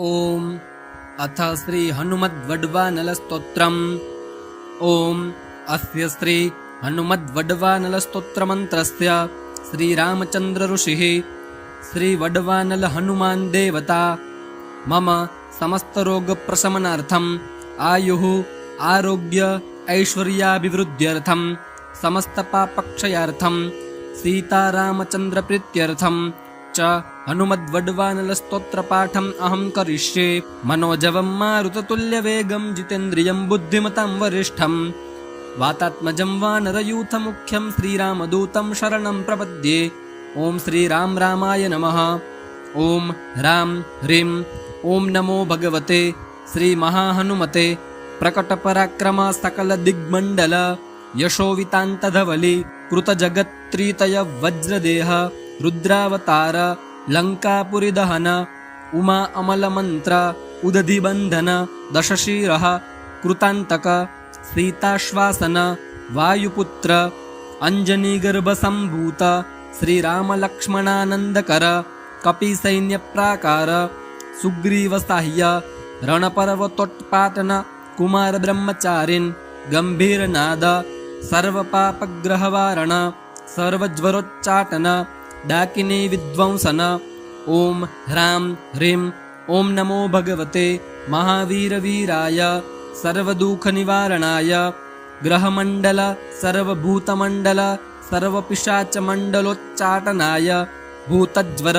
ओम अथ श्री हनुमद्वड्वानल स्तोत्रम्। ओम अस्य श्री हनुमद्वड्वानल स्तोत्र मंत्रस्य श्री रामचंद्र ऋषिः श्री वड्वानल हनुमान देवता मम समस्त रोग प्रशमनार्थम आयुः आरोग्य ऐश्वर्याभिवृद्ध्यर्थम समस्त पापक्षयार्थम सीतारामचंद्र प्रीत्यर्थम च हनुमद्वड्वानल स्तोत्र पाठम अहं करिष्ये। मनोजवं मारुततुल्यवेगं जितेन्द्रियं बुद्धिमतां वरिष्ठं वातात्मजं वानरयूथमुख्यं श्रीरामदूतं शरणं प्रपद्ये। ओम श्री राम रामाय नमः। ओम ह्रां ह्रीं ओम नमो भगवते श्री महाहनुमते प्रकटपराक्रम सकल दिग्मंडल यशोवितान्तधवली कृतजगत्त्रितय वज्रदेह रुद्रावतार लंकापुरीदहन उमा अमल मंत्र उदधिबंधन दशशीरः कृतांतक सीताश्वासन वायुपुत्र अंजनीगर्भसंभूत श्रीरामलक्ष्मणानंदकर कपिसैन्यप्राकार सुग्रीवसाह्य रणपर्वतोत्पाटन कुमार ब्रह्मचारिन् गंभीरनाद सर्वपापग्रहवारण सर्वज्वरोच्चाटन डाकिनी विध्वंसन। ओम ह्रां ह्रीं ओम नमो भगवते महावीरवीराय सर्वदुःखनिवारणाय ग्रहमंडल सर्वभूतमंडल सर्वपिशाचमंडलोच्चाटनाय भूतज्वर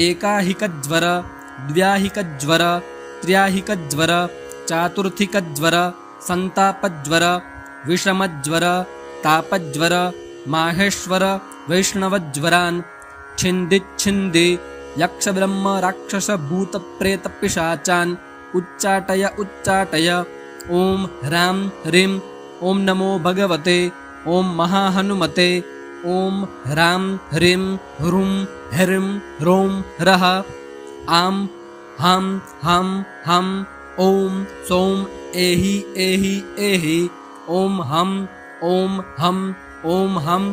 एकाहिकज्वर द्व्याहिकज्वर त्र्याहिकज्वर चातुर्थिकज्वर संतापज्वर विषमज्वर तापज्वर माहेश्वर वैष्णवज्वरान् छिन्दिच्छिन्दि यक्षब्रह्म राक्षस भूत प्रेत पिशाचान् उच्चाटय उच्चाटय। ओम ह्रां ह्रीं ओम नमो भगवते ओम महाहनुमते ओम ह्रां ह्रीं ह्रूं ह्रीं ह्रौं ह्रः आं हां हां हं ओम सौं एहि एहि एहि ओम हं ओम हं ओम हं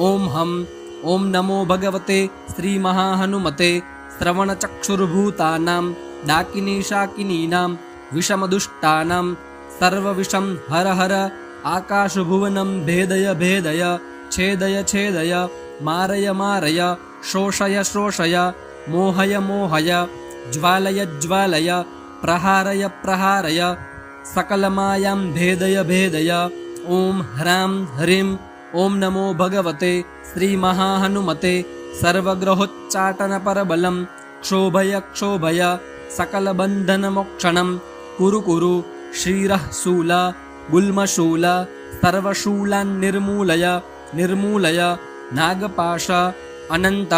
ओम हं। ओम नमो भगवते श्री महाहनुमते श्रवणचक्षुर्भूतानां डाकिनी शाकिनीनां विषमदुष्टानां सर्वविषं हर हर आकाशभुवनं भेदय भेदय छेदय छेदय मारय मारय शोषय शोषय मोहय मोहय ज्वालय ज्वालय प्रहारय प्रहारय सकलमायां भेदय भेदय। ओम ह्रां ह्रीं ओम नमो भगवते श्री महाहनुमते सर्वग्रहोच्चाटन परबलं क्षोभय क्षोभय सकलबन्धनमोक्षणं कुरु कुरु श्रीरः शूल गुल्मशूल सर्वशूलान् निर्मूलय निर्मूलय नागपाश अनंत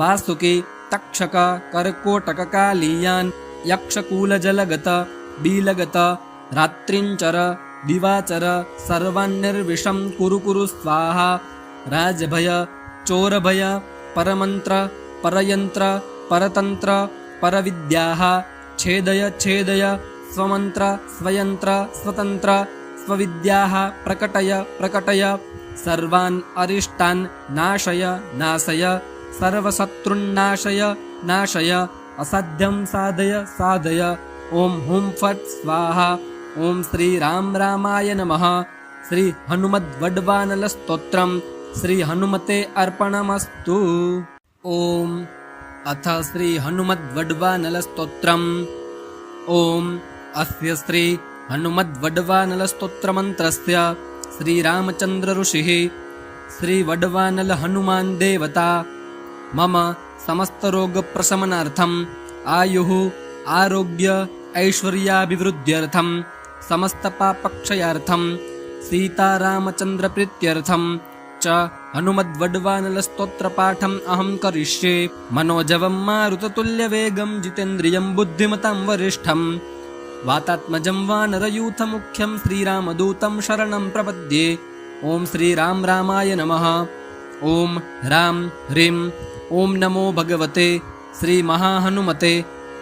वासुकी तक्षक कर्कोटक कालीयान् यक्षकूलजलगत बीलगत रात्रिंचर दिवाचर सर्वान्निर्विषं कुरु कुरु स्वाहा। राजभय चोरभय परमंत्र परयंत्र परतंत्र परविद्याः छेदय छेदय स्वमंत्र स्वयंत्र स्वतंत्र स्वविद्याः प्रकटय प्रकटय सर्वान् अरिष्टान् नाशय नाशय सर्वशत्रुन्नाशय नाशय असाध्यं साधय साधय। ओम हुं फट् स्वाहा। ओम श्री राम रामाय नमः। श्री हनुमद्वड्वानल स्तोत्रम् श्री हनुमते अर्पणमस्तु। ओम अथ श्री हनुमद्वड्वानल स्तोत्रम्। ओम अस्य श्री हनुमद्वड्वानल स्तोत्र मंत्रस्य श्री रामचंद्र ऋषिः श्री वड्वानल हनुमान देवता मम समस्त रोग प्रशमनार्थम आयुः आरोग्य ऐश्वर्याभिवृद्ध्यर्थम समस्त पापक्षयार्थम सीतारामचंद्र प्रीत्यर्थम च हनुमद्वड्वानल स्तोत्र पाठम अहं करिष्ये। मनोजवं मारुततुल्यवेगं जितेन्द्रियं बुद्धिमतां वरिष्ठं वातात्मजं वानरयूथमुख्यं श्रीरामदूतं शरणं प्रपद्ये। ओम श्री राम रामाय नमः। ओम ह्रां ह्रीं ओम नमो भगवते श्री महाहनुमते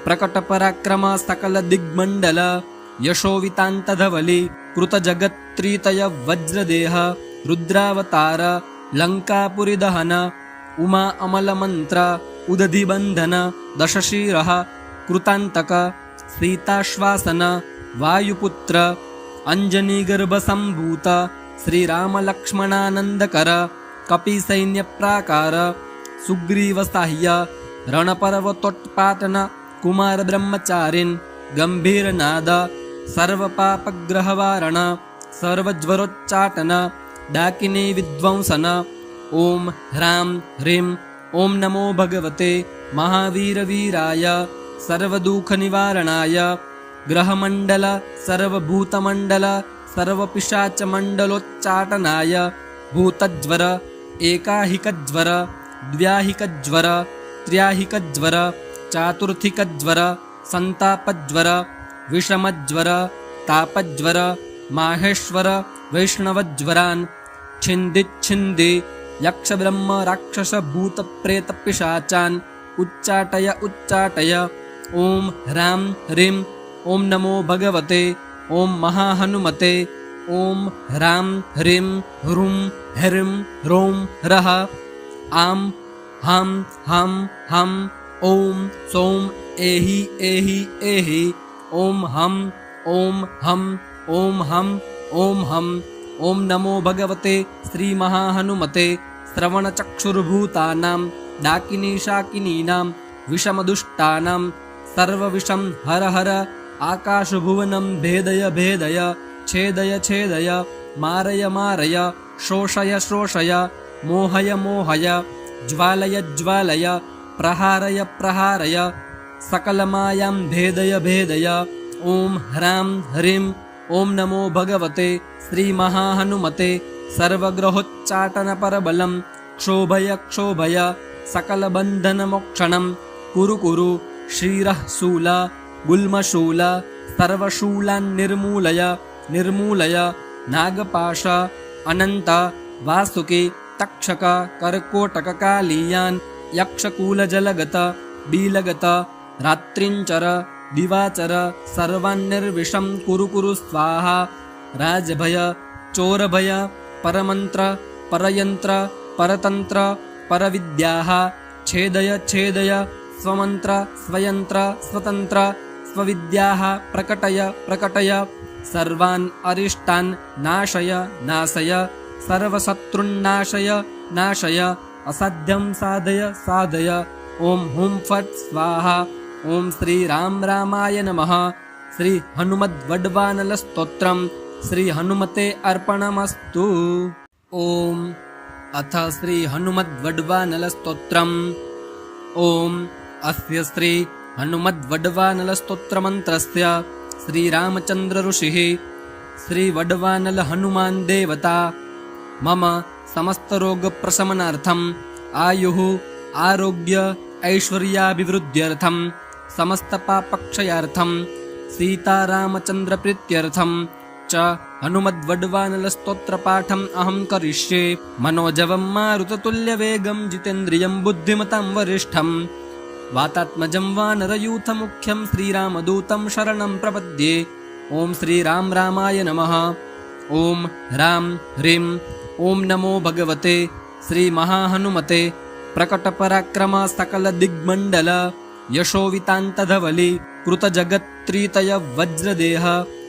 प्रकटपराक्रम सकल दिग्मंडल यशोवितान्तधवली कृतजगत्त्रितय वज्रदेह रुद्रावतार लंकापुरीदहन उमा अमल मंत्र उदधिबंधन दशशीरः कृतांतक सीताश्वासन वायुपुत्र अंजनीगर्भसम्भूत श्रीरामलक्ष्मणानन्दकर कपिसैन्यप्राकार सुग्रीवसाह्य रणपर्वतोत्पाटन कुमारब्रह्मचारिन् गम्भीरनाद सर्वपापग्रहवारण सर्वज्वरोच्चाटन डाकिनी विध्वंसन ओम ह्रां ह्रीं ओम नमो भगवते महावीरवीराय सर्वदुःखनिवारणाय ग्रहमण्डल सर्वभूतमण्डल सर्वपिशाचमण्डलोच्चाटनाय भूतज्वर एकाहिकज्वर द्व्याहिकज्वर त्र्याहिकज्वर चातुर्थिकज्वर संतापज्वर विषमज्वर तापज्वर माहेश्वर वैष्णवज्वरान् छिन्दिच्छिन्दि यक्षब्रह्म राक्षसभूतप्रेतपिशाचान् उच्चाटय उच्चाटय ओम ह्रां ह्रीं ओम नमो भगवते ओम महाहनुमते ओम ह्रां ह्रीं ह्रूं ह्रीं ह्रौं ह्रः आं हां हां हं ओम सौं एहि एहि एहि ओम हं ओम हं ओम हं ओम हं ओम नमो भगवते श्री महाहनुमते श्रवणचक्षुर्भूतानां डाकिनी शाकिनीनां विषमदुष्टानां सर्वविषं हर हर आकाशभुवनं भेदय भेदय छेदय छेदय मारय मारय शोषय शोषय मोहय मोहय ज्वालय ज्वालय प्रहारय प्रहारय सकलमायां भेदय भेदय ओम ह्रां ह्रीं ओम नमो भगवते श्री महाहनुमते सर्वग्रहोच्चाटनपरबलं क्षोभय क्षोभय सकलबन्धनमोक्षणं कुरु कुरु श्रीरः शूल गुल्मशूल सर्वशूलान् निर्मूलय निर्मूलय नागपाश अनन्त वासुकी तक्षक कर्कोटककालीयान् यक्षकूलजलगत बीलगत रात्रिञ्चर दिवाचर सर्वान्निर्विषं कुरु कुरु स्वाहा राजभय चोरभय परमन्त्र परयन्त्र परतन्त्र परविद्याः छेदय छेदय स्वमन्त्र स्वयन्त्र स्वतन्त्र स्वविद्याः प्रकटय प्रकटय सर्वान् अरिष्टान् नाशय नाशय सर्वशत्रुन्नाशय नाशय असाध्यं साधय साधय ओम हुं फट् स्वाहा ओम श्री राम रामाय नमः। श्री हनुमद्वड्वानल स्तोत्रम् श्री हनुमते अर्पणमस्तु। ओम अथ श्री हनुमद्वड्वानल स्तोत्रम् ओम अस्य श्री हनुमद्वड्वानल स्तोत्रमन्त्रस्य श्री रामचन्द्र ऋषिः श्री वड्वानल हनुमान् देवता मम समस्तरोगप्रशमनार्थम् आयुः आरोग्य ऐश्वर्याभिवृद्ध्यर्थं समस्तपापक्षयार्थं सीतारामचन्द्रप्रीत्यर्थं च हनुमद्वड्वानलस्तोत्रपाठम् अहं करिष्ये। मनोजवं मारुततुल्यवेगं जितेन्द्रियं बुद्धिमतां वरिष्ठं वातात्मजं वानरयूथमुख्यं श्रीरामदूतं शरणं प्रपद्ये। ओम श्रीराम रामाय नमः। ओम ह्रां ह्रीं ओम नमो भगवते श्री महाहनुमते प्रकटपराक्रम सकलदिग्मण्डल यशोवितान्तधवली कृतजगत्त्रितय वज्रदेह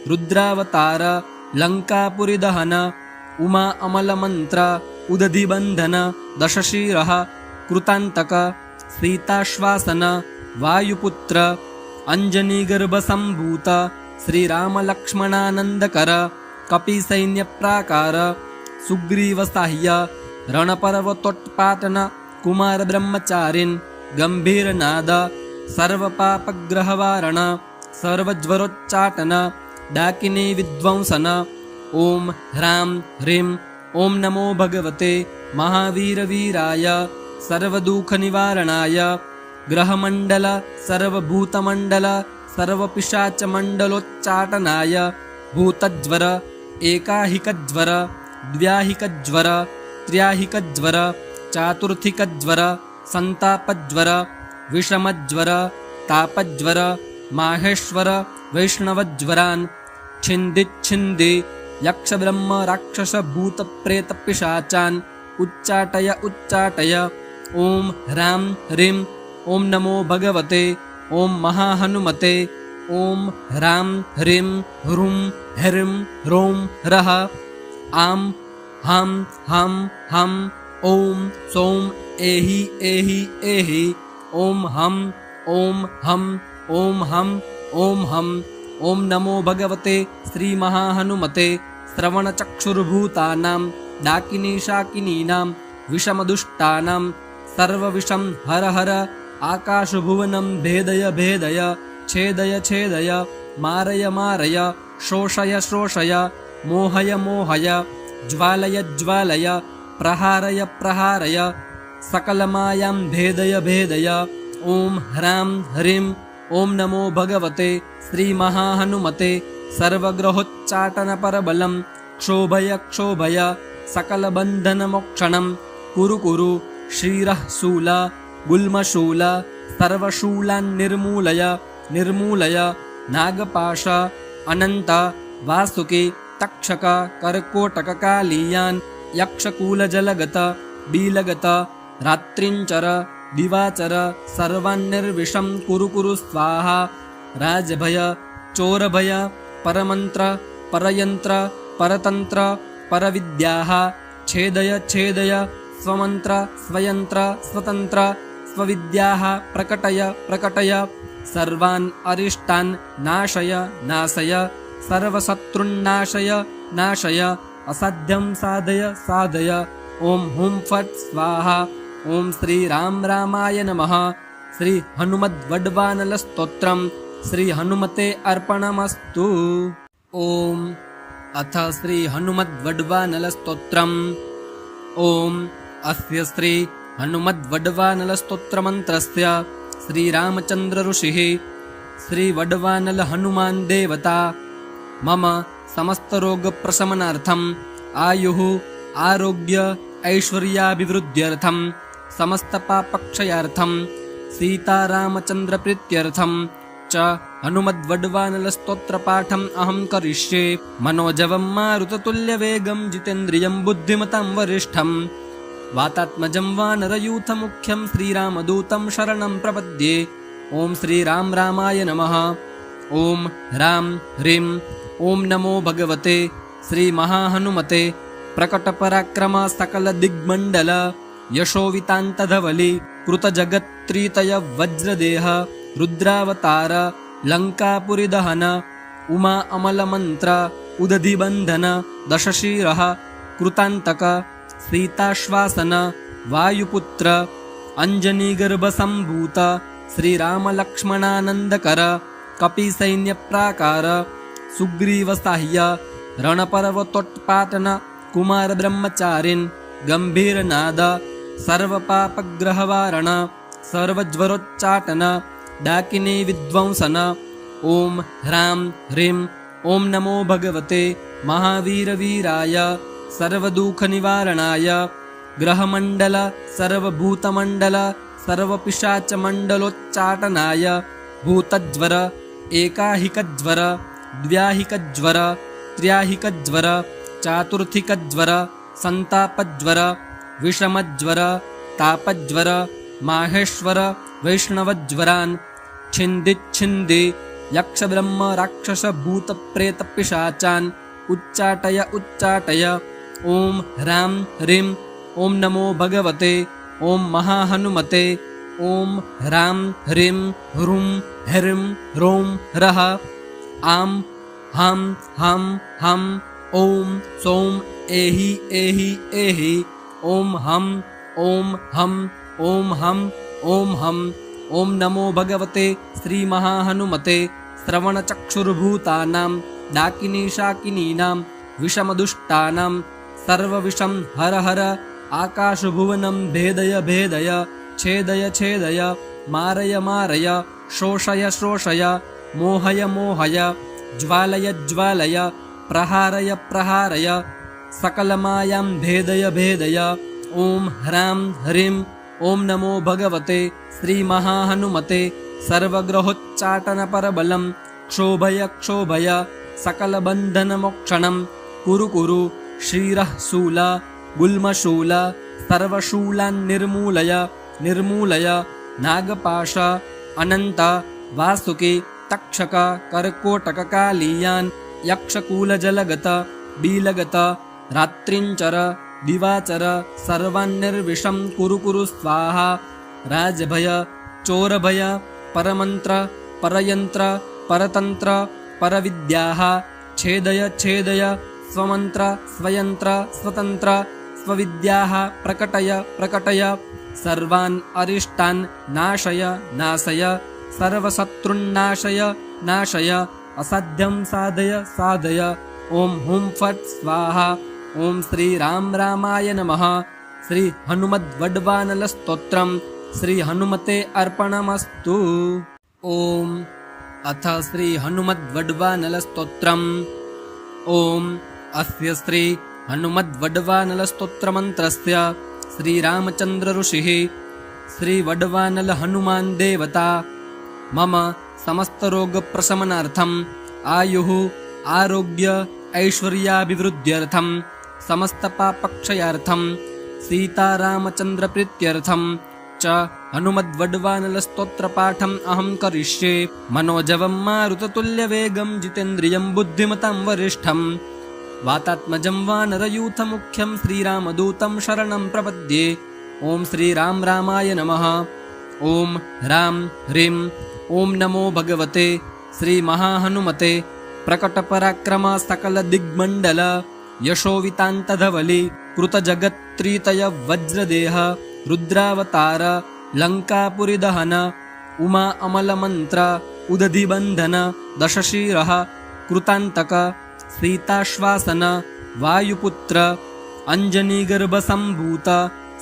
रुद्रावतार लङ्कापुरीदहन उमा अमलमन्त्र उदधिबन्धन दशशिरः कृतान्तक सीताश्वासन वायुपुत्र अंजनीगर्भसम्भूत श्रीरामलक्ष्मणानन्दकर कपिसैन्यप्राकार सुग्रीवसाह्य रणपर्वतोत्पाटन कुमारब्रह्मचारिन् गम्भीरनाद सर्वपापग्रहवारण सर्वज्वरोच्चाटन डाकिनी विध्वंसन ओम ह्रां ह्रीं ओम नमो भगवते महावीरवीराय सर्वदुःखनिवारणाय ग्रहमण्डल सर्वभूतमण्डल सर्वपिशाचमण्डलोच्चाटनाय भूतज्वर एकाहिकज्वर द्व्याहिकज्वर त्र्याहिकज्वर चातुर्थिकज्वर संतापज्वर विषमज्वर तापज्वर माहेश्वर वैष्णवज्वरान् छिन्दिच्छिन्दि यक्षब्रह्म राक्षसभूतप्रेतपिशाचान् उच्चाटय उच्चाटय ओम ह्रां ह्रीं ओम नमो भगवते ओम महाहनुमते ॐ ह्रां ह्रीं ह्रूं ह्रीं ह्रौं ह्रः आं हां हां हं ॐ सौं एहि एहि एहि ॐ हं ॐ हं ॐ हं ॐ हं ॐ नमो भगवते श्रीमहाहनुमते श्रवणचक्षुर्भूतानां डाकिनीशाकिनीनां विषमदुष्टानां सर्वविषं हर हर आकाशभुवनं भेदय भेदय छेदय छेदय मारय मारय शोषय शोषय मोहय मोहय ज्वालय ज्वालय प्रहारय प्रहारय सकलमायां भेदय भेदय ॐ ह्रां ह्रीं ॐ नमो भगवते श्रीमहाहनुमते सर्वग्रहोच्चाटनपरबलं क्षोभय क्षोभय सकलबन्धनमोक्षणं कुरु कुरु श्रीरः शूल गुल्मशूल सर्वशूलान् निर्मूलय निर्मूलय नागपाश अनन्त वासुकी तक्षक कर्कोटककालीयान् यक्षकूलजलगत बीलगत रात्रिञ्चर दिवाचर सर्वान्निर्विषं कुरु कुरु स्वाहा राजभय चोरभय परमन्त्र परयन्त्र परतन्त्र परविद्याः छेदय छेदय स्वमन्त्र स्वयन्त्र स्वतन्त्र स्वविद्याः प्रकटय प्रकटय सर्वान् अरिष्टान् नाशय नाशय सर्वशत्रुन्नाशय नाशय असाध्यं साधय साधय ॐ हुं फट् स्वाहा ॐ श्रीराम रामाय नमः। श्री हनुमद्वड्वानलस्तोत्रम् श्री हनुमते अर्पणमस्तु। ॐ अथ श्री हनुमद्वड्वानलस्तोत्रम् ॐ अस्य श्री हनुमद्वड्वानलस्तोत्रमन्त्रस्य श्रीरामचन्द्र ऋषिः श्रीवड्वानल हनुमान् देवता मम समस्तरोगप्रशमनार्थम् आयुः आरोग्य ऐश्वर्याभिवृद्ध्यर्थं समस्तपापक्षयार्थं सीतारामचन्द्रप्रीत्यर्थं च हनुमद्वड्वानलस्तोत्रपाठम् अहं करिष्ये। मनोजवं मारुततुल्यवेगं जितेन्द्रियं बुद्धिमतां वरिष्ठं वातात्मजं वानरयूथमुख्यं श्रीरामदूतं शरणं प्रपद्ये। ॐ श्रीराम रामाय नमः। ॐ ह्रां ह्रीं ॐ नमो भगवते श्रीमहाहनुमते प्रकटपराक्रम सकलदिग्मण्डल यशोवितान्तधवली कृतजगत्त्रितय वज्रदेह रुद्रावतार लङ्कापुरीदहन उमा अमलमन्त्र उदधिबन्धन दशशिरः कृतान्तक सीताश्वासन वायुपुत्र अञ्जनीगर्भसम्भूत श्रीरामलक्ष्मणानन्दकर कपिसैन्यप्राकार सुग्रीवसाह्य रणपर्वतोत्पाटन कुमारब्रह्मचारिन् गम्भीरनाद सर्वपापग्रहवारण सर्वज्वरोच्चाटन डाकिनी विध्वंसन। ॐ ह्रां ह्रीं ॐ नमो भगवते महावीरवीराय सर्वदुःखनिवारणाय ग्रहमण्डल सर्वभूतमण्डल सर्वपिशाचमण्डलोच्चाटनाय भूतज्वर एकाहिकज्वर द्व्याहिकज्वर त्र्याहिकज्वर चातुर्थिकज्वर सन्तापज्वर विषमज्वर तापज्वर माहेश्वर वैष्णवज्वरान् छिन्दिच्छिन्दि यक्षब्रह्म राक्षसभूतप्रेतपिशाचान् उच्चाटय उच्चाटय। ॐ ह्रां ह्रीं ॐ नमो भगवते ॐ महाहनुमते ॐ ह्रां ह्रीं ह्रूं ह्रीं ह्रौं ह्रः आं हां हं हं ॐ सौं एहि एहि एहि ॐ हं ॐ हं ॐ हं ॐ हं ॐ नमो भगवते श्रीमहाहनुमते श्रवणचक्षुर्भूतानां डाकिनीशाकिनीनां विषमदुष्टानां सर्वविषं हर हर आकाशभुवनं भेदय भेदय छेदय छेदय मारय मारय शोषय शोषय मोहय मोहय ज्वालय ज्वालय प्रहारय प्रहारय सकलमायां भेदय भेदय। ॐ ह्रां ह्रीं ॐ नमो भगवते श्रीमहाहनुमते सर्वग्रहोच्चाटनपरबलं क्षोभय क्षोभय सकलबन्धनमोक्षणं कुरु कुरु श्रीरः शूल गुल्मशूल सर्वशूलान् निर्मूलय निर्मूलय नागपाश अनन्त वासुकी तक्षक कर्कोटककालीयान् यक्षकूलजलगत बीलगत रात्रिञ्चर दिवाचर सर्वान्निर्विषं कुरु कुरु स्वाहा। राजभय चोरभय परमन्त्र परयन्त्र परतन्त्र परविद्याः छेदय छेदय स्वमन्त्र स्वयन्त्र स्वतन्त्र स्वविद्याः प्रकटय प्रकटय सर्वान् अरिष्टान् नाशय नाशय सर्वशत्रुन्नाशय नाशय असाध्यं साधय साधय। ओम हुं फट् स्वाहा। ओम श्री राम रामाय नमः। श्री हनुमद्वड्वानल स्तोत्रम् श्री हनुमते अर्पणमस्तु। ओम अथ श्री हनुमद्वड्वानल स्तोत्रम्। ओम अस्य श्री हनुमद्वड्वानल स्तोत्रमन्त्रस्य श्री रामचन्द्र ऋषिः श्री वड्वानल हनुमान् देवता मम समस्तरोगप्रशमनार्थम् आयुः आरोग्य ऐश्वर्याभिवृद्ध्यर्थं समस्तपापक्षयार्थं सीतारामचन्द्रप्रीत्यर्थं च हनुमद्वड्वानलस्तोत्रपाठम् अहं करिष्ये। मनोजवं मारुततुल्यवेगं जितेन्द्रियं बुद्धिमतां वरिष्ठं वातात्मजं वानरयूथमुख्यं श्रीरामदूतं शरणं प्रपद्ये। ओम श्री राम रामाय नमः। ओम ह्रां ह्रीं ओम नमो भगवते श्री महाहनुमते प्रकटपराक्रम सकलदिग्मण्डल यशोवितान्तधवली कृतजगत्त्रितय वज्रदेह रुद्रावतार लङ्कापुरीदहन उमा अमलमन्त्र उदधिबन्धन दशशिरः कृतान्तक सीताश्वासन वायुपुत्र अञ्जनीगर्भसम्भूत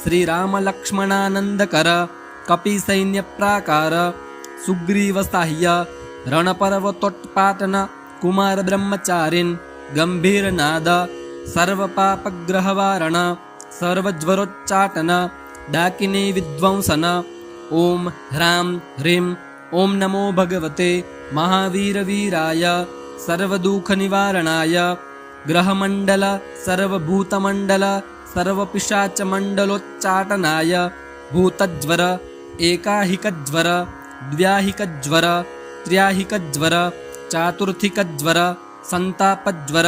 श्रीरामलक्ष्मणानन्दकर कपिसैन्यप्राकार सुग्रीवसाह्य रणपर्वतोत्पाटन कुमारब्रह्मचारिन् गम्भीरनाद सर्वपापग्रहवारण सर्वज्वरोच्चाटन डाकिनी विध्वंसन। ओम ह्रां ह्रीं ओम नमो भगवते महावीरवीराय सर्वदुःखनिवारणाय ग्रहमण्डल सर्वभूतमण्डल सर्वपिशाचमण्डलोच्चाटनाय भूतज्वर एकाहिकज्वर द्व्याहिकज्वर त्र्याहिकज्वर चातुर्थिकज्वर सन्तापज्वर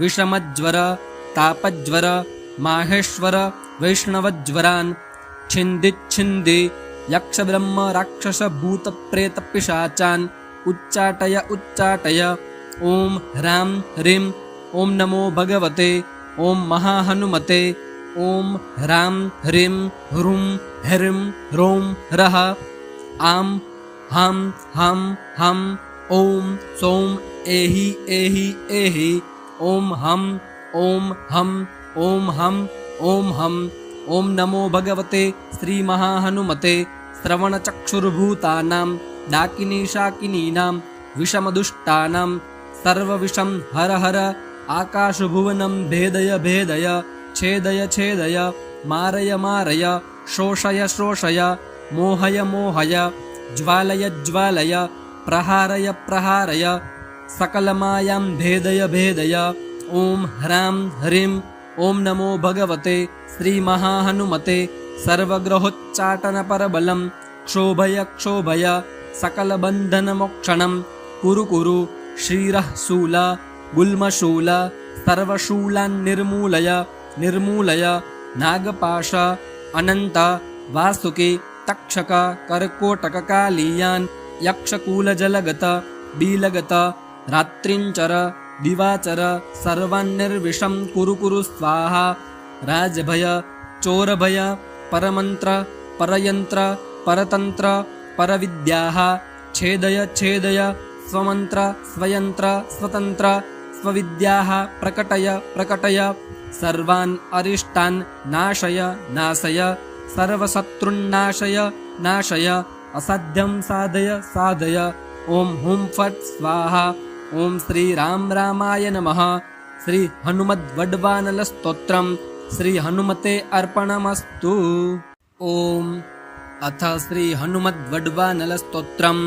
विषमज्वर तापज्वर माहेश्वर वैष्णवज्वरान् छिन्दिच्छिन्दि यक्षब्रह्म राक्षसभूतप्रेतपिशाचान् उच्चाटय उच्चाटय। ओम ह्रां ह्रीं ओम नमो भगवते ओम महाहनुमते ओम ह्रां ह्रीं ह्रूं ह्रीं ह्रौं ह्रः आं हां हां हं ओम सौं एहि एहि एहि ओम हं ओम हं ओम हं ओम हं। ओम नमो भगवते श्री महाहनुमते श्रवणचक्षुर्भूतानां डाकिनीशाकिनीनां विषमदुष्टानां सर्वविषं हर हर आकाशभुवनं भेदय भेदय छेदय छेदय मारय मारय शोषय शोषय मोहय मोहय ज्वालय ज्वालय प्रहारय प्रहारय सकलमायां भेदय भेदय। ओम ह्रां ह्रीं ओम नमो भगवते श्री महाहनुमते सर्वग्रहोच्चाटनपरबलं क्षोभय क्षोभय सकलबन्धनमोक्षणं कुरु कुरु श्रीरः शूल गुल्मशूल सर्वशूलान् निर्मूलय निर्मूलय नागपाश अनन्त वासुकी तक्षक कर्कोटककालीयान् यक्षकूलजलगत बीलगत रात्रिञ्चर दिवाचर सर्वान्निर्विषं कुरु कुरु स्वाहा। राजभय चोरभय परमन्त्र परयन्त्र परतन्त्र परविद्याः छेदय छेदय स्वमन्त्र स्वयन्त्र स्वतन्त्र स्वविद्याः प्रकटय प्रकटय सर्वान् अरिष्टान् नाशय नाशय सर्वशत्रुन्नाशय नाशय असाध्यं साधय साधय। ओम हुं फट् स्वाहा। ओम श्री राम रामाय नमः। श्री हनुमद्वड्वानल स्तोत्रम् श्री हनुमते अर्पणमस्तु। ओम अथ श्री हनुमद्वड्वानल स्तोत्रम्।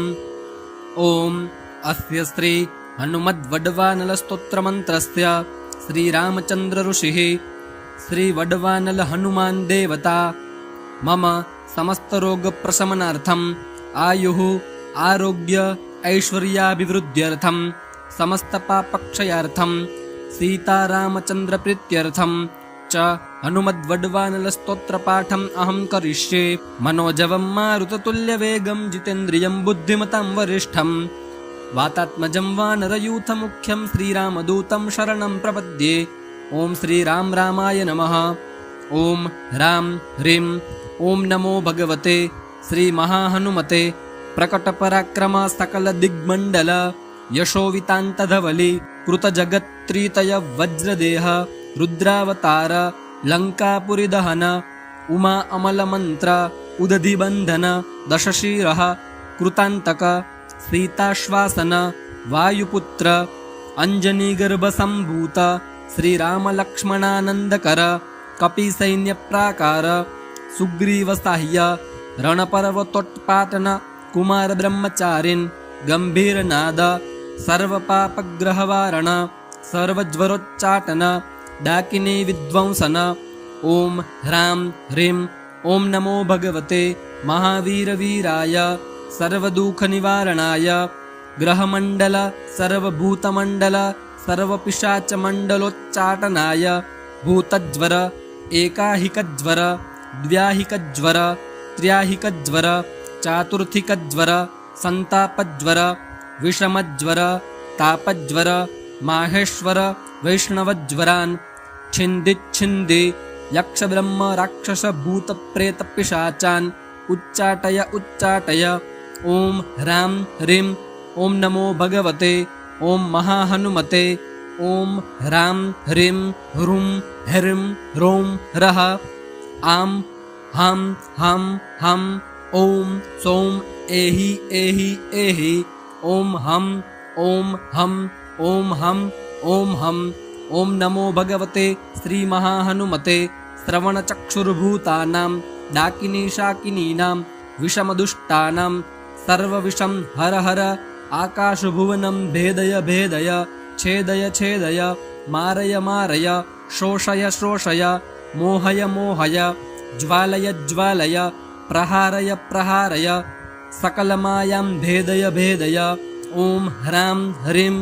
ओम अस्य श्री हनुमद्वड्वानल स्तोत्रमन्त्रस्य श्री रामचन्द्र ऋषिः श्री वड्वानल हनुमान् देवता मम समस्तरोगप्रशमनार्थम् आयुः आरोग्य ऐश्वर्याभिवृद्ध्यर्थं समस्तपापक्षयार्थं सीतारामचन्द्रप्रीत्यर्थं च हनुमद्वड्वानलस्तोत्रपाठम् अहं करिष्ये। मनोजवं मारुततुल्यवेगं जितेन्द्रियं बुद्धिमतां वरिष्ठं वातात्मजं वानरयूथमुख्यं श्रीरामदूतं शरणं प्रपद्ये। ॐ श्रीराम रामाय नमः। ॐ ह्रां ह्रीं ॐ नमो भगवते श्रीमहाहनुमते प्रकटपराक्रम सकलदिग्मण्डल यशोवितान्तधवली कृतजगत्त्रितय वज्रदेह रुद्रावतार लङ्कापुरीदहन उमा अमलमन्त्र उदधिबन्धन दशशिरः कृतान्तक सीताश्वासन वायुपुत्र अञ्जनीगर्भसम्भूत श्रीरामलक्ष्मणानन्दकर कपिसैन्यप्राकार सुग्रीवसाह्य रणपर्वतोत्पाटन कुमारब्रह्मचारिन् गम्भीरनाद सर्वपापग्रहवारण सर्वज्वरोच्चाटन डाकिनी विध्वंसन। ॐ ह्रां ह्रीं ॐ नमो भगवते महावीरवीराय सर्वदुःखनिवारणाय ग्रहमण्डल सर्वभूतमण्डल सर्वपिशाचमण्डलोच्चाटनाय भूतज्वर एकाहिकज्वर द्व्याहिकज्वर त्र्याहिकज्वर चातुर्थिकज्वर सन्तापज्वर विषमज्वर तापज्वर माहेश्वर वैष्णवज्वरान् छिन्दिच्छिन्दी यक्षब्रह्म राक्षसभूतप्रेतपिशाचान् उच्चाटय उच्चाटय। ॐ ह्रां ह्रीं ॐ नमो भगवते ॐ महाहनुमते ॐ ह्रां ह्रीं ह्रूं ह्रीं ह्रौं ह्रः आं हां हां हं ॐ सौं एहि एहि एहि ॐ हं ॐ हं ॐ हं ॐ हं। ॐ नमो भगवते श्रीमहाहनुमते श्रवणचक्षुर्भूतानां डाकिनीशाकिनीनां विषमदुष्टानां सर्वविषं हर हर आकाशभुवनं भेदय भेदय छेदय छेदय मारय मारय शोषय शोषय मोहय मोहय ज्वालय ज्वालय प्रहारय प्रहारय सकलमायां भेदय भेदय। ॐ ह्रां ह्रीं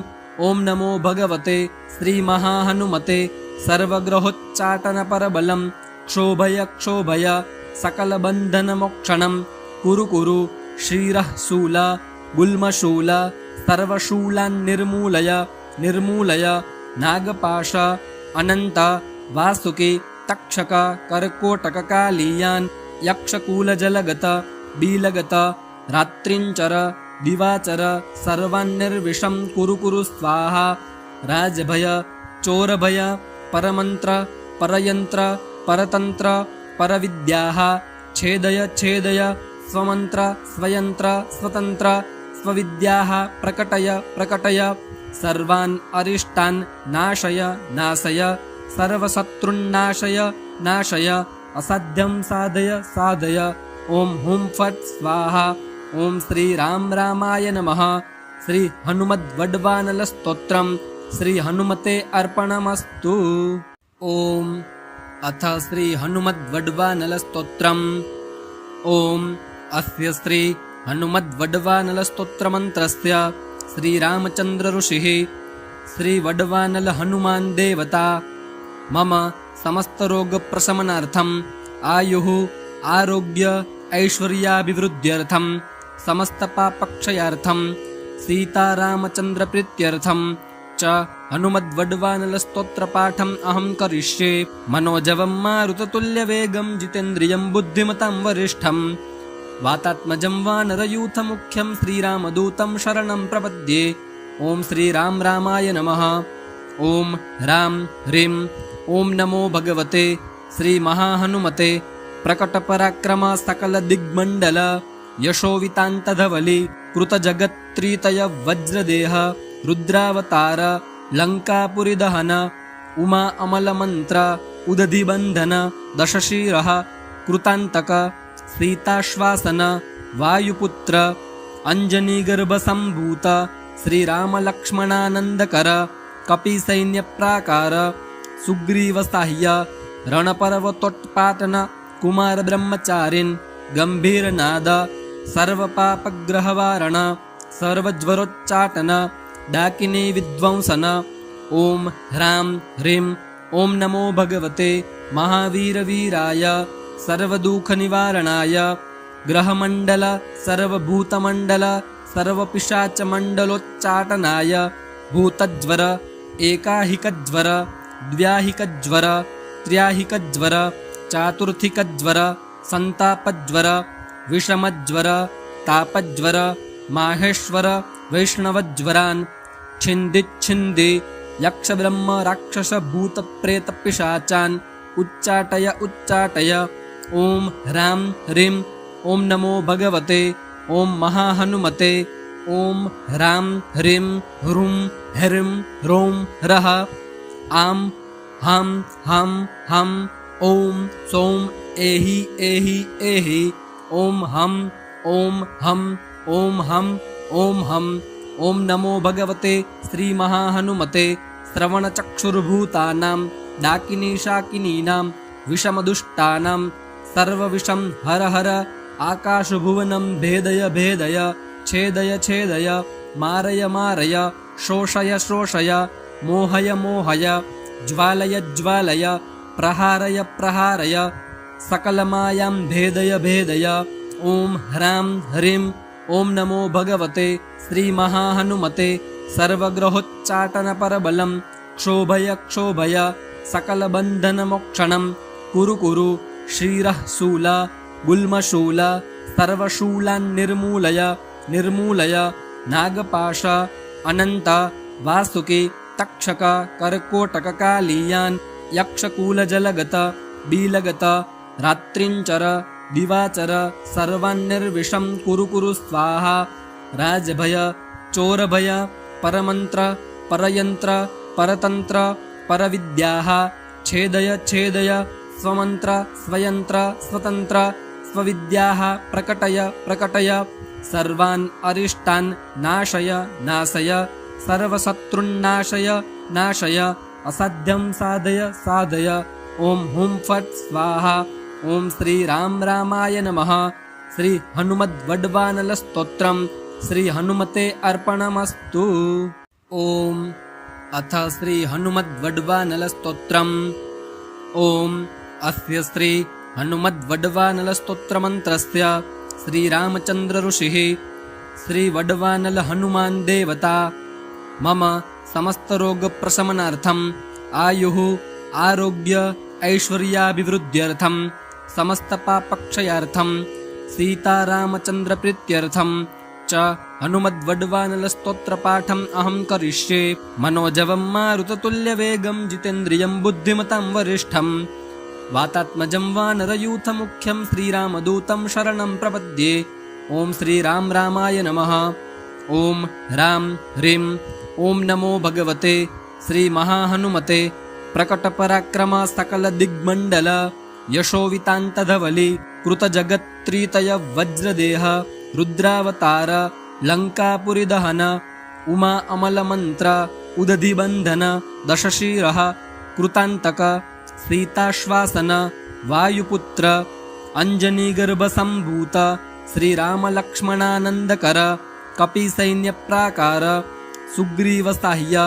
ॐ नमो भगवते श्रीमहाहनुमते सर्वग्रहोच्चाटनपरबलं क्षोभय क्षोभय सकलबन्धनमोक्षणं कुरु कुरु श्रीरः शूल गुल्मशूल सर्वशूलान् निर्मूलय निर्मूलय नागपाश अनन्त वासुकी तक्षक कर्कोटककालीयान् यक्षकूलजलगत बीलगत रात्रिञ्चर दिवाचर सर्वान्निर्विषं कुरु कुरु स्वाहा। राजभय चोरभय परमन्त्र परयन्त्र परतन्त्र परविद्याः छेदय छेदय स्वमन्त्र स्वयन्त्र स्वतन्त्र स्वविद्याः प्रकटय प्रकटय सर्वान् अरिष्टान् नाशय नाशय सर्वशत्रुन्नाशय नाशय असाध्यं साधय साधय। ॐ हुं फट् स्वाहा। ॐ श्रीराम रामाय नमः। श्री हनुमद्वड्वानलस्तोत्रम् श्री हनुमते अर्पणमस्तु। ॐ अथ श्री हनुमद्वड्वानलस्तोत्रम्। ॐ अस्य श्री हनुमद्वड्वानलस्तोत्रमन्त्रस्य श्रीरामचन्द्र ऋषिः श्रीवड्वानल हनुमान् देवता मम समस्तरोगप्रशमनार्थम् आयुः आरोग्य ऐश्वर्याभिवृद्ध्यर्थं समस्तपापक्षयार्थं सीतारामचन्द्रप्रीत्यर्थं च हनुमद्वड्वानलस्तोत्रपाठम् अहं करिष्ये। मनोजवं मारुततुल्यवेगं जितेन्द्रियं बुद्धिमतां वरिष्ठं वातात्मजं वानरयूथमुख्यं श्रीरामदूतं शरणं प्रपद्ये। ॐ श्रीराम रामाय नमः। ॐ ह्रां ह्रीं ॐ नमो भगवते श्रीमहाहनुमते प्रकटपराक्रम सकलदिग्मण्डल यशोवितान्तधवली कृतजगत्त्रितय वज्रदेह रुद्रावतार लङ्कापुरीदहन उमा अमलमन्त्र उदधिबन्धन दशशिरः कृतान्तक सीताश्वासन वायुपुत्र अञ्जनीगर्भसम्भूत श्रीरामलक्ष्मणानन्दकर कपिसैन्यप्राकार सुग्रीवसाह्य रणपर्वतोत्पाटन कुमारब्रह्मचारिन् गम्भीरनाद सर्वपापग्रहवारण सर्वज्वरोच्चाटन डाकिनी विध्वंसन। ओम ह्रां ह्रीं ओम नमो भगवते महावीरवीराय सर्वदुःखनिवारणाय ग्रहमण्डल सर्वभूतमण्डल सर्वपिशाचमण्डलोच्चाटनाय भूतज्वर एकाहिकज्वर द्व्याहिकज्वर त्र्याहिकज्वर चातुर्थिकज्वर संतापज्वर विषमज्वर तापज्वर माहेश्वर वैष्णवज्वरान् छिन्दिच्छिन्दि यक्षब्रह्म राक्षस भूत प्रेत पिशाचान् उच्चाटय उच्चाटय। ओम ह्रां ह्रीं ओम नमो भगवते ओम महाहनुमते ओम ह्रां ह्रीं ह्रूं ह्रीं ह्रौं ह्रः आं हां हां हं ओम सौं एहि एहि एहि ओम हं ओम हं ओम हं ओम हं। ओम नमो भगवते श्री महाहनुमते श्रवणचक्षुर्भूतानां डाकिनी शाकिनीनां विषमदुष्टानां सर्वविषं हर हर आकाशभुवनं भेदय भेदय छेदय छेदय मारय मारय शोषय शोषय मोहय मोहय ज्वालय ज्वालय प्रहारय प्रहारय सकलमायां भेदय भेदय। ओम ह्रां ह्रीं ओम नमो भगवते श्री महाहनुमते सर्वग्रहोच्चाटन परबलं क्षोभय क्षोभय सकलबन्धनमोक्षणं कुरु कुरु श्रीरः शूल गुल्मशूल सर्वशूलान् निर्मूलय निर्मूलय नागपाश अनन्त वासुकी तक्षक कर्कोटक कालीयान् यक्षकूलजलगत बीलगत रात्रिञ्चर दिवाचर सर्वान्निर्विषं कुरु कुरु स्वाहा। राजभय चोरभय परमन्त्र परयन्त्र परतन्त्र परविद्याः छेदय छेदय स्वमन्त्र स्वयन्त्र स्वतन्त्र स्वविद्याः प्रकटय प्रकटय सर्वान् अरिष्टान् नाशय नाशय सर्वशत्रुन्नाशय नाशय असाध्यं साधय साधय। ओम हुं फट् स्वाहा। ओम श्री राम रामाय नमः। श्री हनुमद्वड्वानल स्तोत्रम् श्री हनुमते अर्पणमस्तु। ओम अथ श्री हनुमद्वड्वानल स्तोत्रम्। ओम अस्य श्री हनुमद्वड्वानल स्तोत्रमन्त्रस्य श्री रामचन्द्र ऋषिः श्री वड्वानल हनुमान् देवता मम समस्तरोगप्रशमनार्थम् आयुः आरोग्य ऐश्वर्याभिवृद्ध्यर्थं समस्तपापक्षयार्थं सीतारामचन्द्रप्रीत्यर्थं च हनुमद्वड्वानलस्तोत्रपाठम् अहं करिष्ये। मनोजवं मारुततुल्यवेगं जितेन्द्रियं बुद्धिमतां वरिष्ठं वातात्मजं वानरयूथमुख्यं श्रीरामदूतं शरणं प्रपद्ये। ओम श्रीराम रामाय नमः। ओम ह्रां ह्रीं ओम नमो भगवते श्री महाहनुमते प्रकटपराक्रम सकलदिग्मण्डल यशोवितान्तधवली कृतजगत्त्रितय वज्रदेह रुद्रावतार लङ्कापुरीदहन उमा अमलमन्त्र उदधिबन्धन दशशिरः कृतान्तक सीताश्वासन वायुपुत्र अञ्जनीगर्भसम्भूत श्रीरामलक्ष्मणानन्दकर कपिसैन्यप्राकार सुग्रीवसाह्य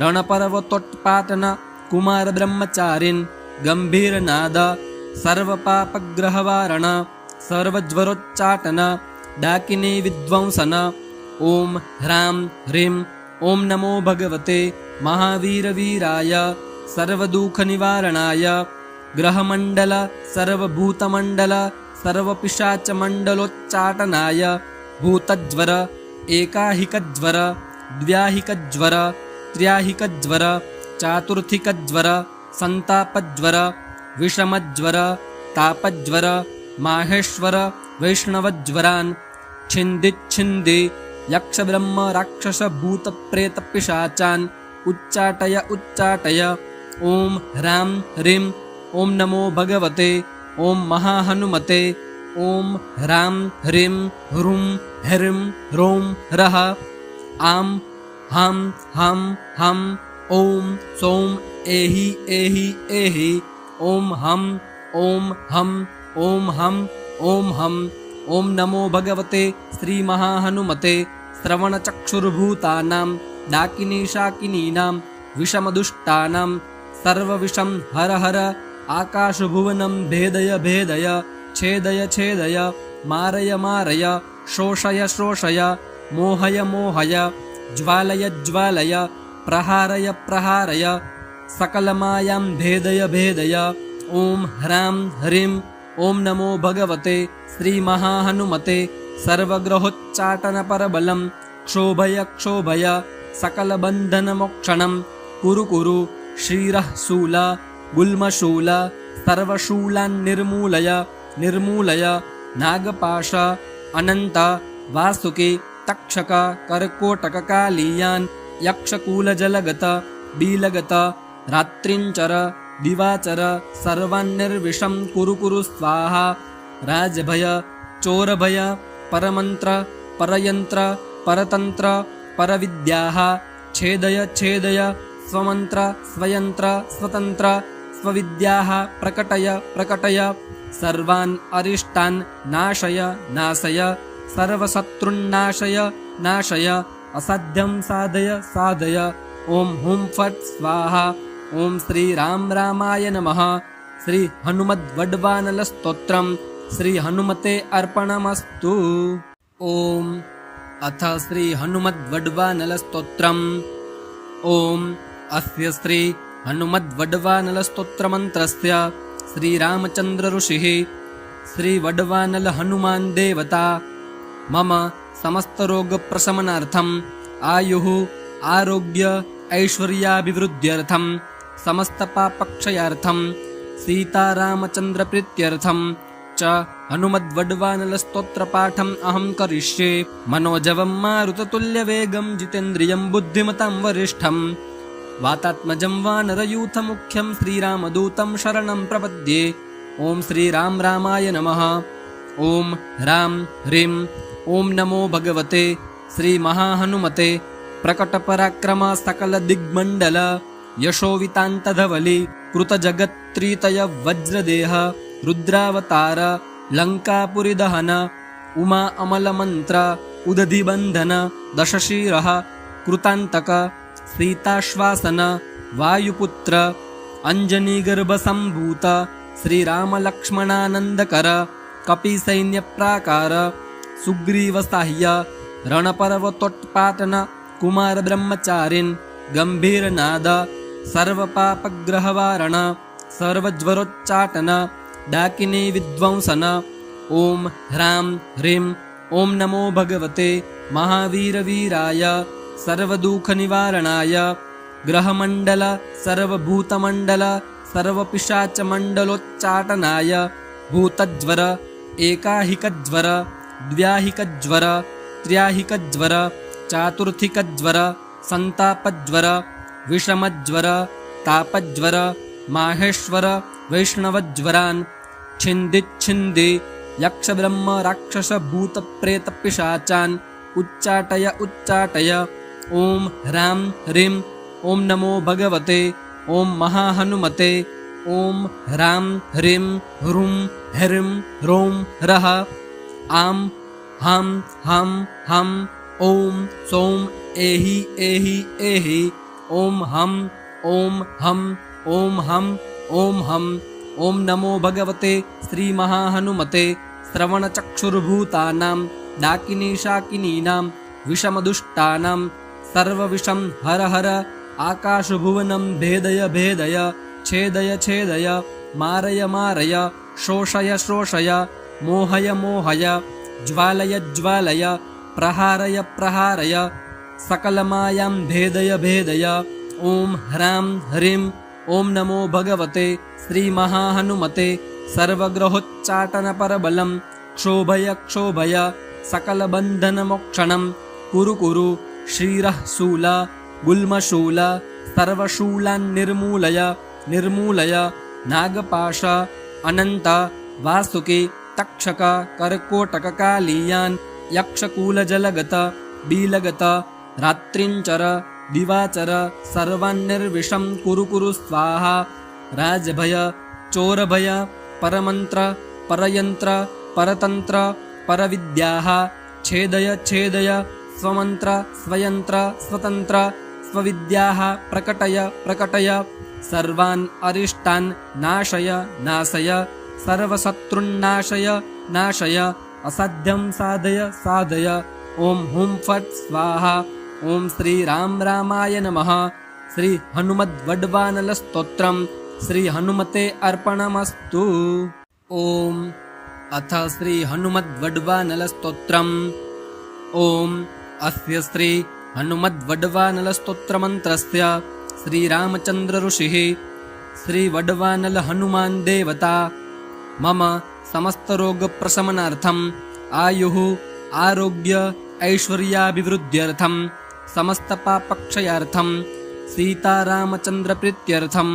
रणपर्वतोत्पाटन कुमारब्रह्मचारिन् गम्भीरनाद सर्वपापग्रहवारण सर्वज्वरोच्चाटन डाकिनी विध्वंसन। ओम ह्रां ह्रीं ओम नमो भगवते महावीरवीराय सर्वदुःखनिवारणाय ग्रहमण्डल सर्वभूतमण्डल सर्वपिशाचमण्डलोच्चाटनाय भूतज्वर एकाहिकज्वर द्व्याहिकज्वर त्र्याहिकज्वर चातुर्थिकज्वर संतापज्वर विषमज्वर तापज्वर माहेश्वर वैष्णवज्वरान् छिन्दिच्छिन्दि यक्षब्रह्म राक्षस भूत प्रेत पिशाचान् उच्चाटय उच्चाटय। ओम ह्रां ह्रीं ओम नमो भगवते ओम महाहनुमते ओम ह्रां ह्रीं ह्रूं ह्रीं ह्रौं ह्रः आं हां हं हं ओम सौं एहि एहि एहि ओम हं ओम हं ओम हं ओम हं। ओम नमो भगवते श्री महाहनुमते श्रवणचक्षुर्भूतानां डाकिनी शाकिनीनां विषमदुष्टानां सर्वविषं हर हर आकाशभुवनं भेदय भेदय छेदय छेदय मारय मारय शोषय शोषय मोहय मोहय ज्वालय ज्वालय प्रहारय प्रहारय सकलमायां भेदय भेदय। ॐ ह्रां ह्रीं ॐ नमो भगवते श्रीमहाहनुमते सर्वग्रहोच्चाटनपरबलं क्षोभय क्षोभय सकलबन्धनमोक्षणं कुरु कुरु श्रीरः शूल गुल्मशूल सर्वशूलान् निर्मूलय निर्मूलय नागपाश अनन्त वासुकी तक्षक कर्कोटककालीयान् यक्षकूलजलगत बीलगत रात्रिञ्चर दिवाचर सर्वान्निर्विषं कुरु कुरु स्वाहा। राजभय चोरभय परमन्त्र परयन्त्र परतन्त्र परविद्याः छेदय छेदय स्वमन्त्र स्वयन्त्र स्वतन्त्र स्वविद्याः प्रकटय प्रकटय सर्वान् अरिष्टान् नाशय नाशय सर्वशत्रुन्नाशय नाशय असाध्यं साधय साधय। ॐ हुं फट् स्वाहा। ॐ श्री राम रामाय नमः। श्री हनुमद्वड्वानलस्तोत्रम् श्री हनुमते अर्पणमस्तु। ॐ अथ श्री हनुमद्वड्वानलस्तोत्रम्। ॐ अस्य श्री हनुमद्वड्वानलस्तोत्रमन्त्रस्य श्रीरामचन्द्र ऋषिः श्रीवड्वानल हनुमान् देवता मम समस्तरोगप्रशमनार्थम् आयुः आरोग्य ऐश्वर्याभिवृद्ध्यर्थं समस्तपापक्षयार्थं सीतारामचन्द्रप्रीत्यर्थं च हनुमद्वड्वानलस्तोत्रपाठम् अहं करिष्ये। मनोजवं मारुततुल्यवेगं जितेन्द्रियं बुद्धिमतां वरिष्ठं वातात्मजं वानरयूथमुख्यं श्रीरामदूतं शरणं प्रपद्ये। ॐ श्रीराम रामाय नमः। ॐ ह्रां ह्रीं ॐ नमो भगवते श्रीमहाहनुमते प्रकटपराक्रम सकलदिग्मण्डल यशोवितान्तधवली कृतजगत्त्रितय वज्रदेह रुद्रावतार लङ्कापुरीदहन उमा अमलमन्त्र उदधिबन्धन दशशिरः कृतान्तक सीताश्वासन वायुपुत्र अञ्जनीगर्भसम्भूत श्रीरामलक्ष्मणानन्दकर कपिसैन्यप्राकार सुग्रीवसाह्य रणपर्वतोत्पाटन कुमारब्रह्मचारिन् गम्भीरनाद सर्वपापग्रहवारण सर्वज्वरोच्चाटन डाकिनी विध्वंसन। ॐ ह्रां ह्रीं ॐ नमो भगवते महावीरवीराय सर्वदुःखनिवारणाय ग्रहमण्डल सर्वभूतमण्डल सर्वपिशाचमण्डलोच्चाटनाय भूतज्वर एकाहिकज्वर द्व्याहिकज्वर त्र्याहिकज्वर चातुर्थिकज्वर सन्तापज्वर विषमज्वर तापज्वर माहेश्वर वैष्णवज्वरान् छिन्दिच्छिन्दि यक्षब्रह्म राक्षसभूतप्रेतपिशाचान् उच्चाटय उच्चाटय। ॐ ह्रां ह्रीं ॐ नमो भगवते ॐ महाहनुमते ॐ ह्रां ह्रीं ह्रूं ह्रीं ह्रौं ह्रः आं हां हां हं ॐ सौं एहि एहि एहि ॐ हं ॐ हं ॐ हं ॐ हं। ॐ नमो भगवते श्रीमहाहनुमते श्रवणचक्षुर्भूतानां डाकिनी शाकिनीनां विषमदुष्टानां सर्वविषं हर हर आकाशभुवनं भेदय भेदय छेदय छेदय मारय मारय शोषय शोषय मोहय मोहय ज्वालय ज्वालय प्रहारय प्रहारय सकलमायां भेदय भेदय। ॐ ह्रां ह्रीं ॐ नमो भगवते श्रीमहाहनुमते सर्वग्रहोच्चाटनपरबलं क्षोभय क्षोभय सकलबन्धनमोक्षणं कुरु कुरु श्रीरः शूल गुल्मशूल सर्वशूलान् निर्मूलय निर्मूलय नागपाश अनन्त वासुकी तक्षक कर्कोटककालीयान् यक्षकूलजलगत बीलगत रात्रिञ्चर दिवाचर सर्वान्निर्विषं कुरु कुरु स्वाहा। राजभय चोरभय परमन्त्र परयन्त्र परतन्त्र परविद्याः छेदय छेदय स्वमन्त्र स्वयन्त्र स्वतन्त्र स्वविद्याः प्रकटय प्रकटय सर्वान् अरिष्टान् नाशय नाशय सर्वशत्रुन्नाशय नाशय असाध्यं साधय साधय ओम हुं फट् स्वाहा। ओम श्री राम रामाय नमः। श्री हनुमद्वड्वानल स्तोत्रम् श्री हनुमते अर्पणमस्तु। ओम अथ श्री हनुमद्वड्वानल स्तोत्रम्। ओम अस्य श्री हनुमद्वड्वानल स्तोत्रमन्त्रस्य श्री रामचन्द्र ऋषिः श्री वड्वानल हनुमान् देवता मम समस्तरोगप्रशमनार्थम् आयुः आरोग्य ऐश्वर्याभिवृद्ध्यर्थं समस्तपापक्षयार्थं सीतारामचन्द्रप्रीत्यर्थं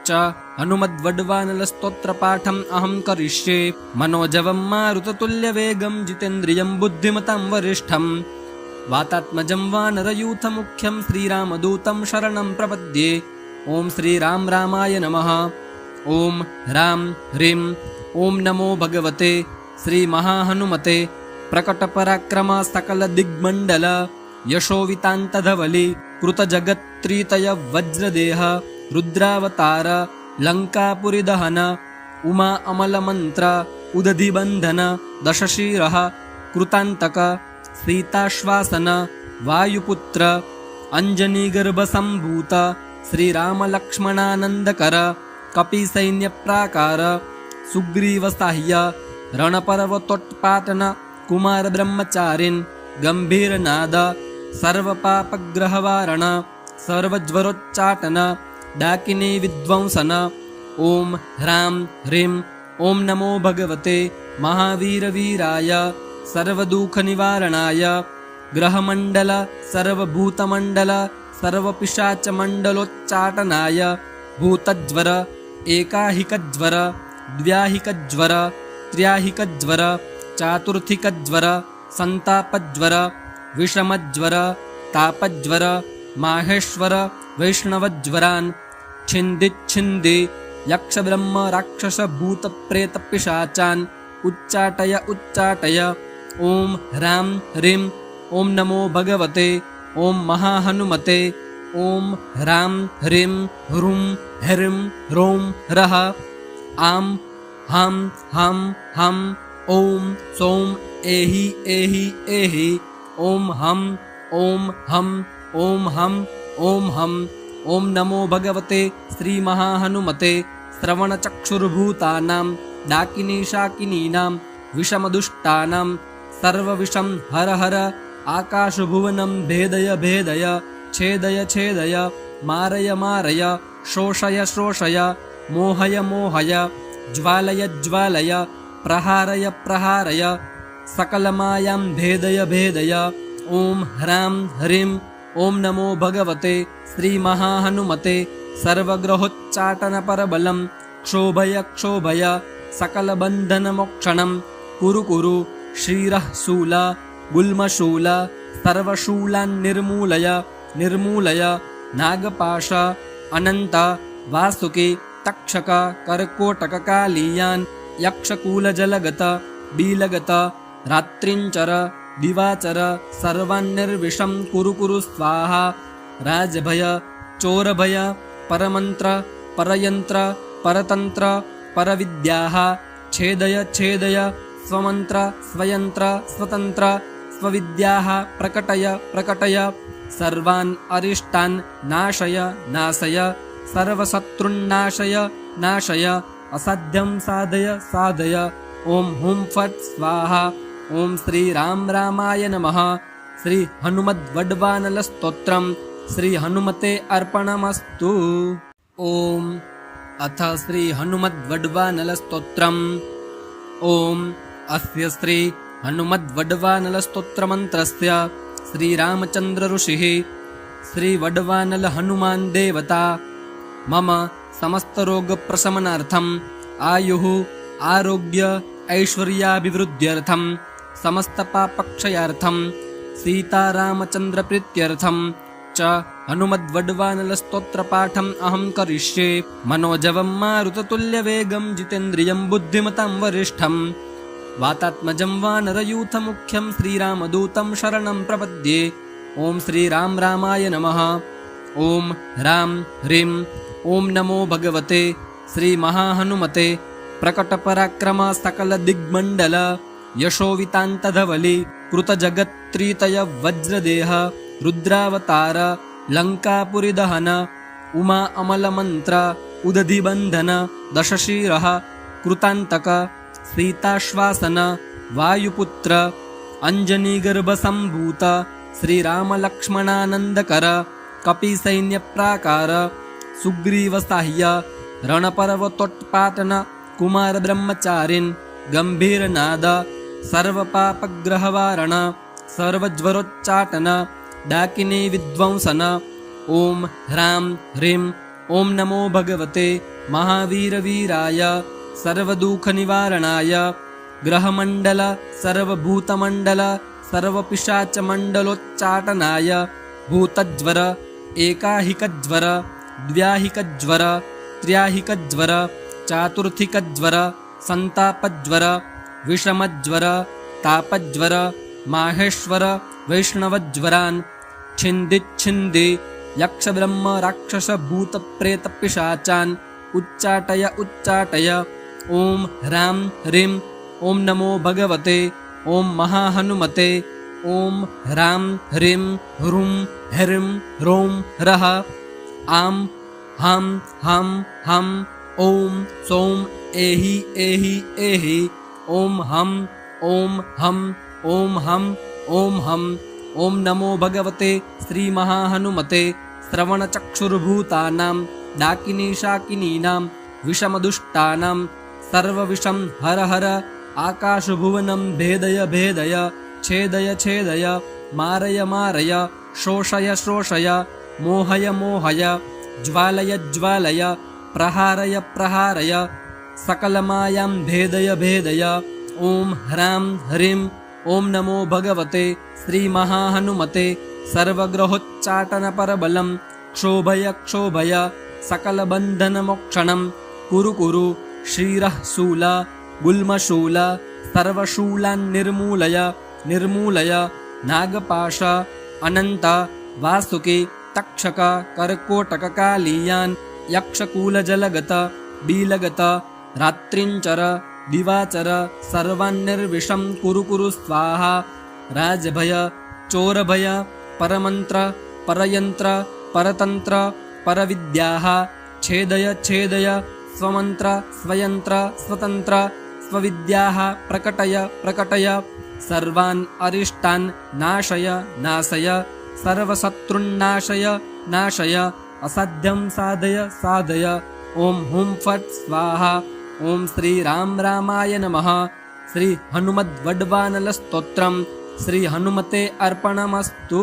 च हनुमद्वड्वानल स्तोत्रपाठम् अहं करिष्ये। मनोजवं मारुततुल्यवेगं जितेन्द्रियं बुद्धिमतां वरिष्ठं वातात्मजं वानरयूथमुख्यं श्रीरामदूतं शरणं प्रपद्ये। ओम श्री राम रामाय नमः। ओम ह्रां ह्रीं ओम नमो भगवते श्री महाहनुमते प्रकटपराक्रम सकल दिग्मण्डल यशोवितान्तधवली कृतजगत्त्रितय वज्रदेह रुद्रावतार लङ्कापुरीदहन उमा अमलमन्त्र उदधिबन्धन दशशिरः कृतान्तक सीताश्वासन वायुपुत्र अञ्जनीगर्भसम्भूत श्रीरामलक्ष्मणानन्दकर कपिसैन्यप्राकार सुग्रीवसाह्य रणपर्वतोत्पाटन कुमार ब्रह्मचारिन् गम्भीरनाद सर्वपापग्रहवारण सर्वज्वरोच्चाटन डाकिनी विध्वंसन। ओम ह्रां ह्रीं ओम नमो भगवते महावीरवीराय सर्वदुःखनिवारणाय ग्रहमण्डल सर्वभूतमण्डल सर्वपिशाचमण्डलोच्चाटनाय भूतज्वर एकाहिकज्वर द्व्याहिकज्वर त्र्याहिकज्वर चातुर्थिकज्वर संतापज्वर विषमज्वर तापज्वर माहेश्वर वैष्णवज्वरान् छिन्दिच्छिन्दी यक्षब्रह्म राक्षस भूतप्रेतपिशाचान् उच्चाटय उच्चाटय। ओम ह्रां ह्रीं ओम नमो भगवते ओम महाहनुमते ओम ह्रां ह्रीं ह्रूं ह्रीं ह्रौं ह्रः आं हां हां हं ओम सौं एहि एहि एहि ओम हं ओम हं ओम हं ओम हं। ओम नमो भगवते श्री महाहनुमते श्रवणचक्षुर्भूतानां डाकिनी शाकिनीनां विषमदुष्टानां सर्वविषं हर हर आकाशभुवनं भेदय भेदय छेदय छेदय मारय मारय शोषय शोषय मोहय मोहय ज्वालय ज्वालय प्रहारय प्रहारय सकलमायां भेदय भेदय। ओम ह्रां ह्रीं ओम नमो भगवते श्री महाहनुमते सर्वग्रहोच्चाटनपरबलं क्षोभय क्षोभय सकलबन्धनमोक्षणं कुरु कुरु श्रीरः शूल गुल्मशूल सर्वशूलान् निर्मूलय निर्मूलय नागपाश अनन्त वासुकी तक्षक कर्कोटककालीयान् यक्षकूलजलगत बीलगत रात्रिञ्चर दिवाचर सर्वान्निर्विषं कुरु कुरु स्वाहा। राजभय चोरभय परमन्त्र परयन्त्र परतन्त्र परविद्याः छेदय छेदय स्वमन्त्र स्वयन्त्र स्वतन्त्र स्वविद्याः प्रकटय प्रकटय सर्वान् अरिष्टान् नाशय नाशय सर्वशत्रुन्नाशय नाशय असाध्यं साधय साधय। ओम हुं फट् स्वाहा। ओम श्री राम रामाय नमः। श्री हनुमद्वड्वानल स्तोत्रम् श्री हनुमते अर्पणमस्तु। ओम अथ श्री हनुमद्वड्वानल स्तोत्रम्। ओम अस्य श्री हनुमद्वड्वानल स्तोत्रमन्त्रस्य श्री रामचन्द्र ऋषिः श्री वड्वानल हनुमान् देवता मम समस्तरोगप्रशमनार्थम् आयुः आरोग्य ऐश्वर्याभिवृद्ध्यर्थं समस्तपापक्षयार्थं सीतारामचन्द्रप्रीत्यर्थं च हनुमद्वड्वानल स्तोत्रपाठम् अहं करिष्ये। मनोजवं मारुततुल्यवेगं जितेन्द्रियं बुद्धिमतां वरिष्ठं वातात्मजं वानरयूथमुख्यं श्रीरामदूतं शरणं प्रपद्ये। ॐ श्रीराम रामाय नमः। ॐ ह्रां ह्रीं ॐ नमो भगवते श्रीमहाहनुमते प्रकटपराक्रम सकलदिग्मण्डल यशोवितान्तधवली कृतजगत्त्रितय वज्रदेह रुद्रावतार लङ्कापुरीदहन उमा अमलमन्त्र उदधिबन्धन दशशिरः कृतान्तक सीताश्वासन वायुपुत्र अञ्जनीगर्भसम्भूत श्रीरामलक्ष्मणानन्दकर कपिसैन्यप्राकार सुग्रीवसाह्य रणपर्वतोत्पाटन कुमारब्रह्मचारिन् गम्भीरनाद सर्वपापग्रहवारण सर्वज्वरोच्चाटन डाकिनी विध्वंसन। ॐ ह्रां ह्रीं ॐ नमो भगवते महावीरवीराय सर्वदुःखनिवारणाय ग्रहमण्डल सर्वभूतमण्डल सर्वपिशाचमण्डलोच्चाटनाय भूतज्वर एकाहिकज्वर द्व्याहिकज्वर त्र्याहिकज्वर चातुर्थिकज्वर सन्तापज्वर विषमज्वर तापज्वर माहेश्वर वैष्णवज्वरान् छिन्दिच्छिन्दी यक्षब्रह्म राक्षसभूतप्रेतपिशाचान् उच्चाटय उच्चाटय। ॐ ह्रां ह्रीं ॐ नमो भगवते ॐ महाहनुमते ॐ ह्रां ह्रीं ह्रूं ह्रीं ह्रौं ह्रः आं हां हां हं ॐ सौं एहि एहि एहि ॐ हं ॐ हं ॐ हं ॐ हं। ॐ नमो भगवते श्रीमहाहनुमते श्रवणचक्षुर्भूतानां डाकिनीशाकिनीनां विषमदुष्टानां सर्वविषं हर हर आकाशभुवनं भेदय भेदय छेदय छेदय मारय मारय शोषय शोषय मोहय मोहय ज्वालय ज्वालय प्रहारय प्रहारय सकलमायां भेदय भेदय। ॐ ह्रां ह्रीं ॐ नमो भगवते श्रीमहाहनुमते सर्वग्रहोच्चाटनपरबलं क्षोभय क्षोभय सकलबन्धनमोक्षणं कुरु कुरु श्रीरः शूल गुल्मशूल सर्वशूलान् निर्मूलय निर्मूलय नागपाश अनन्त वासुकी तक्षक कर्कोटककालीयान् यक्षकूलजलगत बीलगत रात्रिञ्चर दिवाचर सर्वान्निर्विषं कुरु कुरु स्वाहा। राजभय चोरभय परमन्त्र परयन्त्र परतन्त्र परविद्याः छेदय छेदय स्वमन्त्र स्वयन्त्र स्वतन्त्र स्वविद्याः प्रकटय प्रकटय सर्वान् अरिष्टान् नाशय नाशय सर्वशत्रुन्नाशय नाशय असाध्यं साधय साधय। ॐ हुं फट् स्वाहा। ॐ श्रीराम रामाय नमः। श्री हनुमद्वड्वानलस्तोत्रम् श्री हनुमते अर्पणमस्तु।